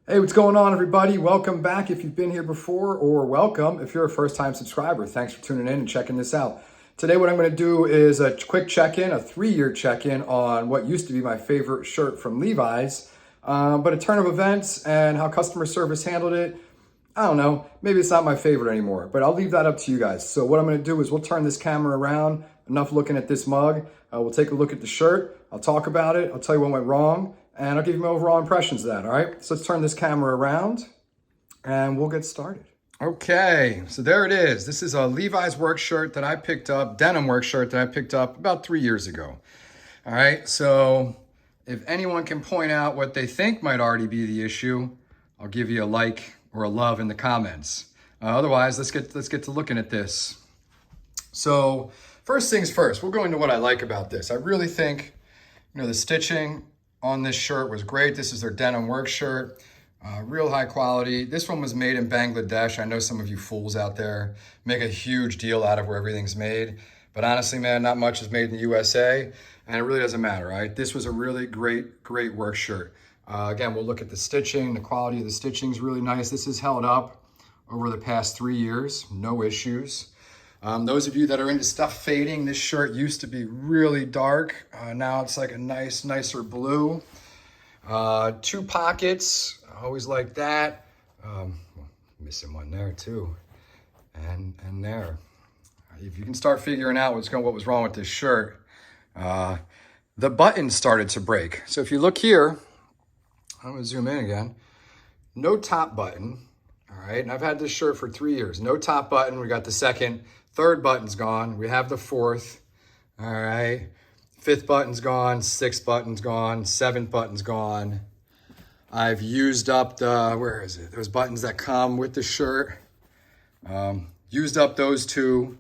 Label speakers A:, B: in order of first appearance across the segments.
A: Hey, what's going on, everybody? Welcome back if you've been here before, or welcome if you're a first-time subscriber. Thanks for tuning in and checking this out. Today, what I'm going to do is a quick check-in, a 3-year check-in on what used to be my favorite shirt from Levi's, but a turn of events and how customer service handled it. I don't know, maybe it's not my favorite anymore, but I'll leave that up to you guys. So what I'm going to do is we'll turn this camera around, enough looking at this mug. We'll take a look at the shirt. I'll talk about it. I'll tell you what went wrong. And I'll give you my overall impressions of that, all right? So let's turn this camera around and we'll get started. Okay, so there it is. This is a Levi's work shirt that I picked up, denim work shirt that I picked up about 3 years ago. All right, so if anyone can point out what they think might already be the issue, I'll give you a like or a love in the comments. Otherwise, let's get to looking at this. So first things first, we'll go into what I like about this. I really think, the stitching on this shirt was great. This is their denim work shirt, real high quality. This one was made in Bangladesh. I know some of you fools out there make a huge deal out of where everything's made, but honestly, man, not much is made in the USA, and it really doesn't matter, right? This was a really great work shirt. Again, we'll look at the stitching. The quality of the stitching is really nice. This has held up over the past 3 years, no issues. Those of you that are into stuff fading, this shirt used to be really dark. Now it's like a nicer blue. 2 pockets, I always like that. Missing one there too, and there. If you can start figuring out what was wrong with this shirt, the buttons started to break. So if you look here, I'm gonna zoom in again. No top button, all right? And I've had this shirt for 3 years. No top button. We got the second. Third button's gone. We have the fourth. All right. 5th button's gone. 6th button's gone. 7th button's gone. I've used up those buttons that come with the shirt. Used up those 2.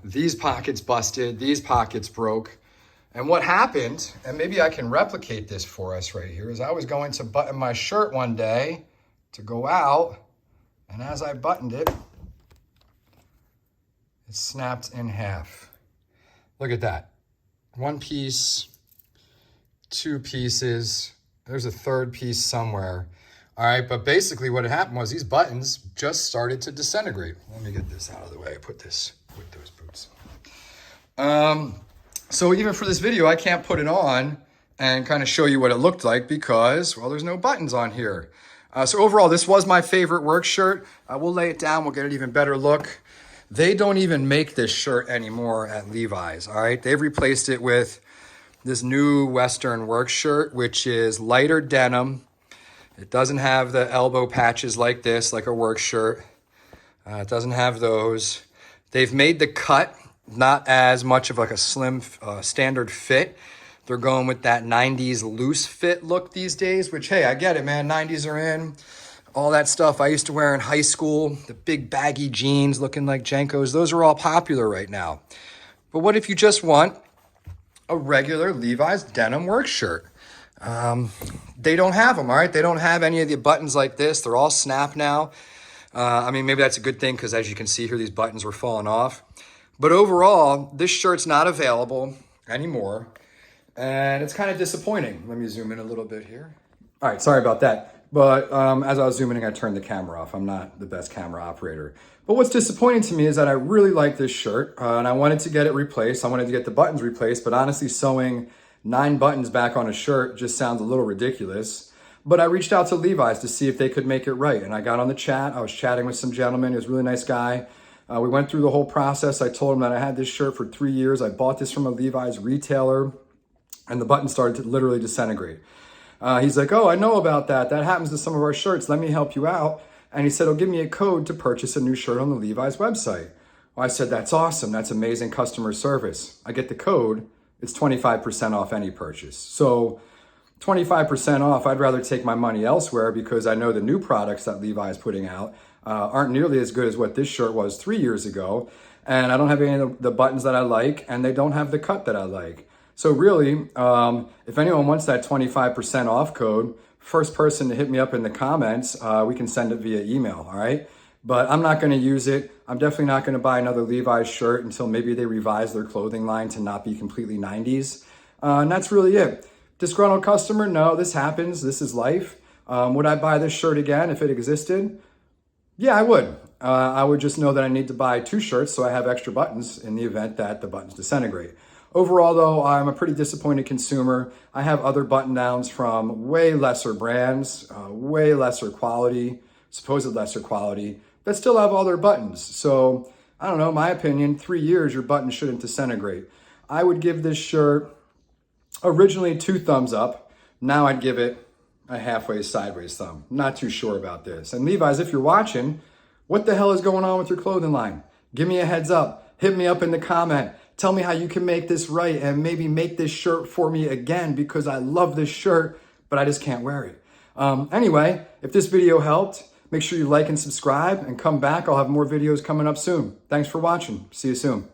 A: These pockets busted. These pockets broke. And what happened, and maybe I can replicate this for us right here, is I was going to button my shirt one day to go out. And as I buttoned it, it snapped in half. Look at that. 1 piece, 2 pieces. There's a 3rd piece somewhere. All right, but basically what had happened was these buttons just started to disintegrate. Let me get this out of the way. Put this with those boots. So even for this video, I can't put it on and kind of show you what it looked like because, well, there's no buttons on here. So overall, this was my favorite work shirt. We'll lay it down. We'll get an even better look. They don't even make this shirt anymore at Levi's, all right? They've replaced it with this new Western work shirt, which is lighter denim. It doesn't have the elbow patches like this, like a work shirt. It doesn't have those. They've made the cut not as much of like a slim standard fit. They're going with that 90s loose fit look these days, which, hey, I get it, man. 90s are in. All that stuff I used to wear in high school, the big baggy jeans looking like Jenkos, those are all popular right now. But what if you just want a regular Levi's denim work shirt? They don't have them, all right? They don't have any of the buttons like this. They're all snap now. I mean, maybe that's a good thing because as you can see here, these buttons were falling off. But overall, this shirt's not available anymore. And it's kind of disappointing. Let me zoom in a little bit here. All right, sorry about that. But as I was zooming in, I turned the camera off. I'm not the best camera operator. But what's disappointing to me is that I really like this shirt and I wanted to get it replaced. I wanted to get the buttons replaced, but honestly, sewing 9 buttons back on a shirt just sounds a little ridiculous. But I reached out to Levi's to see if they could make it right. And I got on the chat. I was chatting with some gentleman. He was a really nice guy. We went through the whole process. I told him that I had this shirt for 3 years. I bought this from a Levi's retailer and the button started to literally disintegrate. He's like, oh, I know about that. That happens to some of our shirts. Let me help you out. And he said, oh, give me a code to purchase a new shirt on the Levi's website. Well, I said, that's awesome. That's amazing customer service. I get the code. It's 25% off any purchase. So 25% off, I'd rather take my money elsewhere because I know the new products that Levi's putting out aren't nearly as good as what this shirt was 3 years ago. And I don't have any of the buttons that I like, and they don't have the cut that I like. So really, if anyone wants that 25% off code, first person to hit me up in the comments, we can send it via email, all right? But I'm not gonna use it. I'm definitely not gonna buy another Levi's shirt until maybe they revise their clothing line to not be completely 90s. And that's really it. Disgruntled customer, no, this happens, this is life. Would I buy this shirt again if it existed? Yeah, I would. I would just know that I need to buy 2 shirts so I have extra buttons in the event that the buttons disintegrate. Overall, though, I'm a pretty disappointed consumer. I have other button downs from way lesser brands, way lesser quality, supposed lesser quality, that still have all their buttons. So, I don't know, my opinion, 3 years, your button shouldn't disintegrate. I would give this shirt originally 2 thumbs up. Now I'd give it a halfway sideways thumb. Not too sure about this. And Levi's, if you're watching, what the hell is going on with your clothing line? Give me a heads up. Hit me up in the comment. Tell me how you can make this right and maybe make this shirt for me again, because I love this shirt, but I just can't wear it. Anyway, if this video helped, make sure you like and subscribe and come back. I'll have more videos coming up soon. Thanks for watching. See you soon.